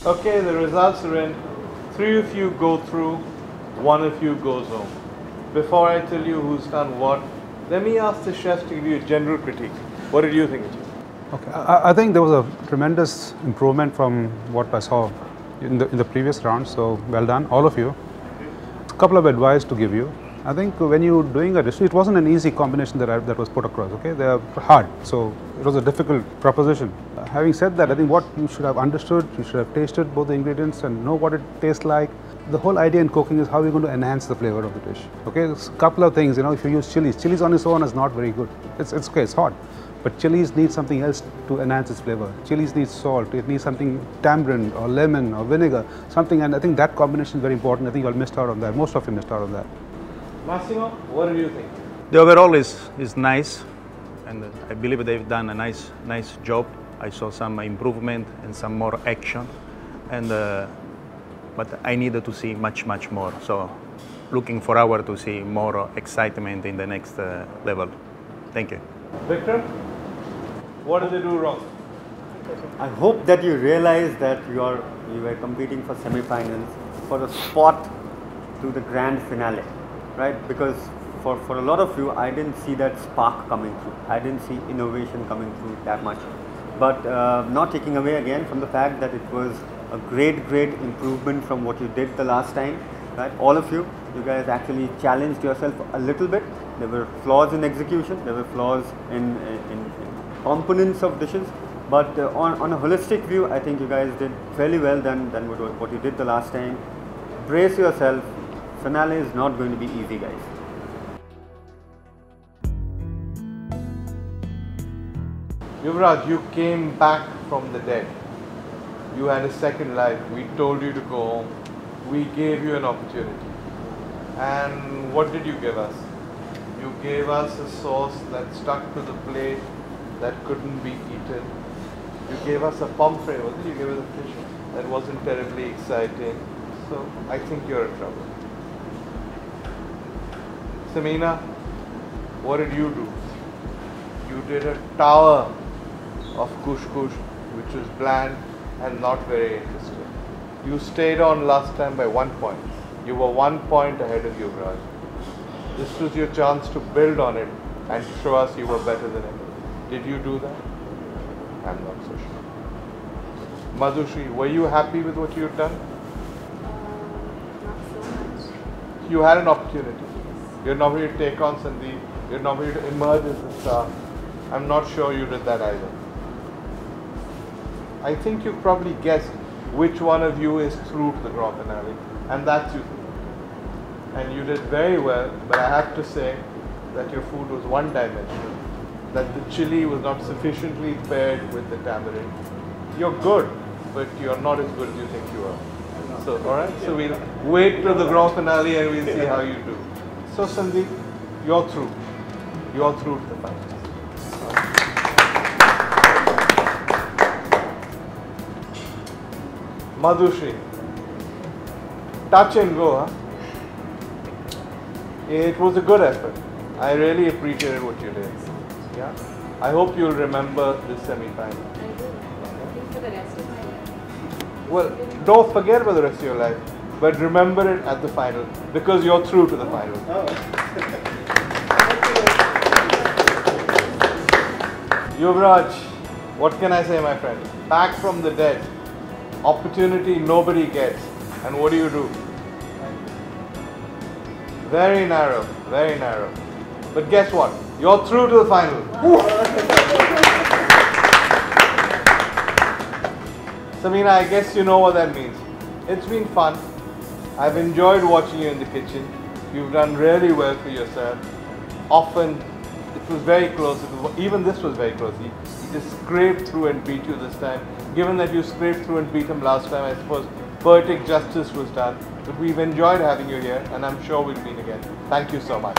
Okay, the results are in. 3 of you go through, 1 of you goes home. Before I tell you who's done what, let me ask the chefs to give you a general critique. What did you think? Okay, I think there was a tremendous improvement from what I saw in the previous round. So well done, all of you. A couple of advice to give you. I think when you're doing a dish, it wasn't an easy combination that was put across. Okay, they are hard, so it was a difficult proposition. Having said that, I think what you should have understood, you should have tasted both the ingredients and know what it tastes like. The whole idea in cooking is how you're going to enhance the flavor of the dish. Okay, there's a couple of things. If you use chilies on its own is not very good. It's okay, it's hot, but chilies need something else to enhance its flavor. Chilies needs salt. It needs something tamarind or lemon or vinegar, something, and I think that combination is very important. I think you all missed out on that. Most of you missed out on that. Massimo, what do you think? The overall is nice, and I believe they've done a nice job. I saw some improvement and some more action, and but I needed to see much more. So, looking forward to see more excitement in the next level. Thank you. Vikram, what did they do wrong? I hope that you realize that you were competing for semi-finals for a spot to the grand finale. Right, because for a lot of you, I didn't see that spark coming through. I didn't see innovation coming through that much. But not taking away again from the fact that it was a great improvement from what you did the last time. Right, all of you guys actually challenged yourself a little bit. There were flaws in execution. There were flaws in components of dishes. But on a holistic view, I think you guys did fairly well than what you did the last time. Brace yourself. Finale is not going to be easy, guys. Yuvraj, you came back from the dead. You had a second life. We told you to go home. We gave you an opportunity. And what did you give us? You gave us a sauce that stuck to the plate, that couldn't be eaten. You gave us a pomfret, wasn't it? You gave us a fish that wasn't terribly exciting. So I think you're in trouble. Samina, what did you do? You did a tower of couscous, which was bland and not very interesting. You stayed on last time by 1 point. You were 1 point ahead of Yuvraj. This was your chance to build on it and show us you were better than ever. Did you do that? I'm not so sure. Madhushri, were you happy with what you've done? Not so much. You had an opportunity. You're not here to take on Sandeep. You're not here to emerge as a star. I'm not sure you did that either. I think you probably guessed which one of you is through to the grand finale, and that's you. And you did very well, but I have to say that your food was one-dimensional, that the chili was not sufficiently paired with the tamarind. You're good, but you're not as good as you think you are. So, alright, so we'll wait till the grand finale and we'll see how you do. So Sandeep, you're through. You're through to the finals. Madhushri, touch and go, huh? It was a good effort. I really appreciated what you did. Yeah. I hope you'll remember this semi-final. I do. I think for the rest of my life. Well, don't forget about the rest of your life, but remember it at the final because you're through to the final. Yuvraj, what can I say, my friend? Back from the dead. Opportunity nobody gets. And what do? Very narrow, very narrow. But guess what? You're through to the final. Samina, I guess you know what that means. It's been fun. I've enjoyed watching you in the kitchen. You've done really well for yourself. Often, it was very close. Even this was very close. He just scraped through and beat you this time. Given that you scraped through and beat him last time, I suppose poetic justice was done. But we've enjoyed having you here, and I'm sure we'll meet again. Thank you so much.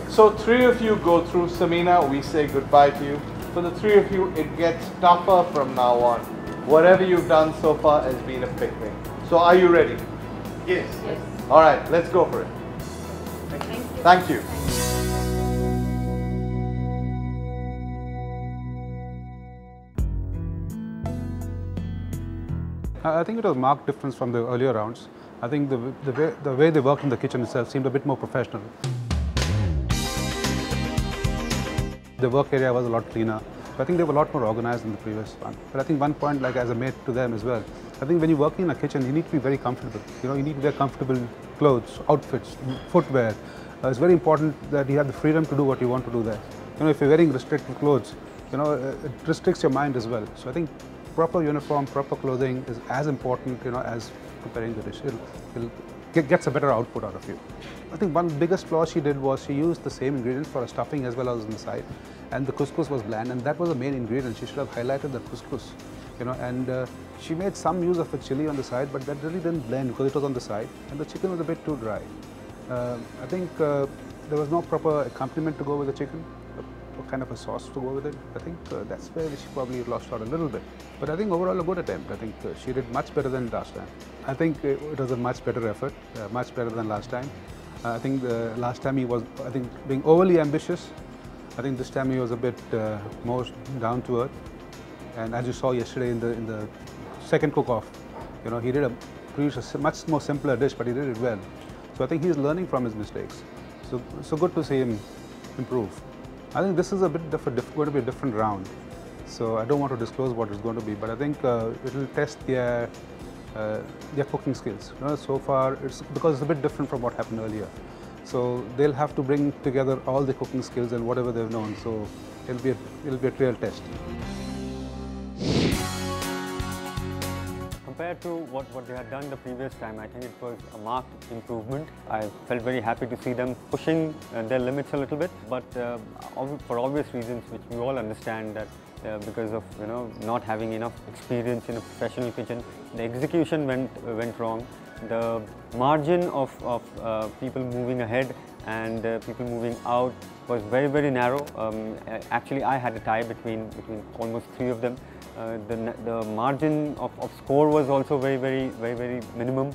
So 3 of you go through. Samina, we say goodbye to you. For the 3 of you, it gets tougher from now on. Whatever you've done so far has been a picnic. So are you ready? Yes. All right, let's go for it. Thank you. I think it was a marked difference from the earlier rounds. I think the way they worked in the kitchen itself seemed a bit more professional. The work area was a lot cleaner. I think they were a lot more organized than the previous one. But I think one point, like as a mate to them as well, I think when you're working in a kitchen, you need to be very comfortable. You know, you need to wear comfortable clothes, outfits, footwear. It's very important that you have the freedom to do what you want to do there. You know, if you're wearing restrictive clothes, you know, it restricts your mind as well. So I think proper uniform, proper clothing is as important, you know, as preparing the dish. It gets a better output out of you. I think one biggest flaw she did was she used the same ingredients for a stuffing as well as on the side, and the couscous was bland, and that was the main ingredient. She should have highlighted the couscous, you know, and she made some use of the chili on the side, but that really didn't blend because it was on the side, and the chicken was a bit too dry. I think there was no proper accompaniment to go with the chicken, what kind of a sauce to go with it. I think that's where she probably lost out a little bit. But I think overall a good attempt. I think she did much better than last time. I think it was a much better effort, much better than last time. I think last time he was, I think, being overly ambitious. I think this time he was a bit more down to earth. And as you saw yesterday in the second cook-off, you know, he did a much more simpler dish, but he did it well. So I think he's learning from his mistakes. So good to see him improve. I think this is a bit going to be a different round. So I don't want to disclose what it's going to be, but I think it will test their cooking skills. You know, so far, because it's a bit different from what happened earlier. So they'll have to bring together all the cooking skills and whatever they've known. So it'll be a real test. Compared to what they had done the previous time, I think it was a marked improvement. I felt very happy to see them pushing their limits a little bit, but for obvious reasons, which we all understand, that because of not having enough experience in a professional kitchen, the execution went wrong. The margin of people moving ahead and people moving out was very, very narrow. Actually, I had a tie between almost three of them. The margin of score was also very, very, very, very minimum.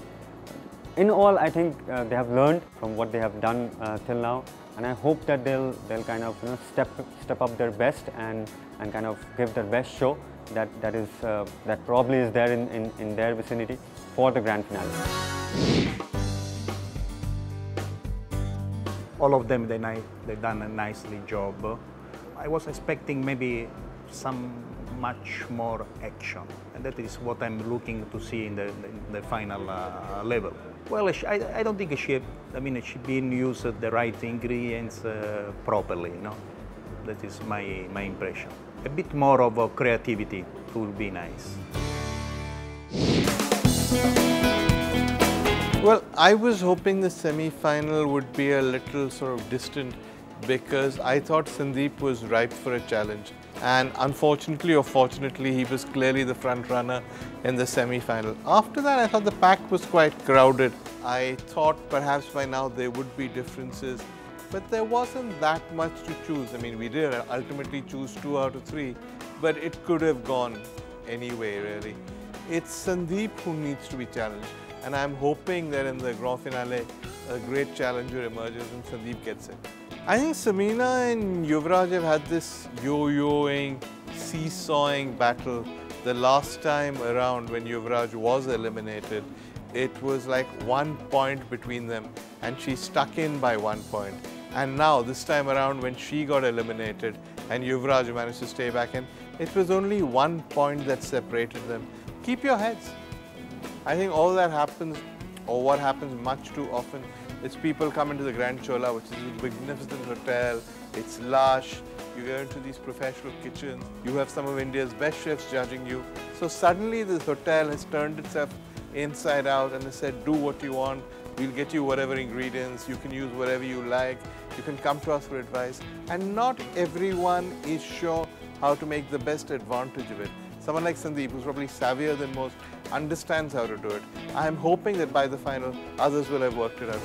In all, I think they have learned from what they have done till now, and I hope that they'll kind of step up their best and kind of give their best show that probably is there in their vicinity for the grand finale. All of them, they've done a nicely job. I was expecting maybe some much more action, and that is what I'm looking to see in the final level. Well, I don't think she been used the right ingredients properly. That is my impression. A bit more of creativity would be nice. Well, I was hoping the semi-final would be a little sort of distant because I thought Sandeep was ripe for a challenge. And unfortunately or fortunately, he was clearly the front runner in the semi-final. After that, I thought the pack was quite crowded. I thought perhaps by now there would be differences, but there wasn't that much to choose. I mean, we did ultimately choose 2 out of 3, but it could have gone anyway, really. It's Sandeep who needs to be challenged, and I'm hoping that in the grand finale, a great challenger emerges and Sandeep gets it. I think Samina and Yuvraj have had this yo-yoing, seesawing battle. The last time around when Yuvraj was eliminated, it was like 1 point between them and she stuck in by 1 point. And now this time around when she got eliminated and Yuvraj managed to stay back in, it was only 1 point that separated them. Keep your heads. I think all that happens, or what happens much too often, is people come into the Grand Chola, which is a magnificent hotel, it's lush, you go into these professional kitchens, you have some of India's best chefs judging you. So suddenly this hotel has turned itself inside out and they said, do what you want, we'll get you whatever ingredients, you can use whatever you like, you can come to us for advice. And not everyone is sure how to make the best advantage of it. Someone like Sandeep, who's probably savvier than most, understands how to do it. I'm hoping that by the final, others will have worked it out.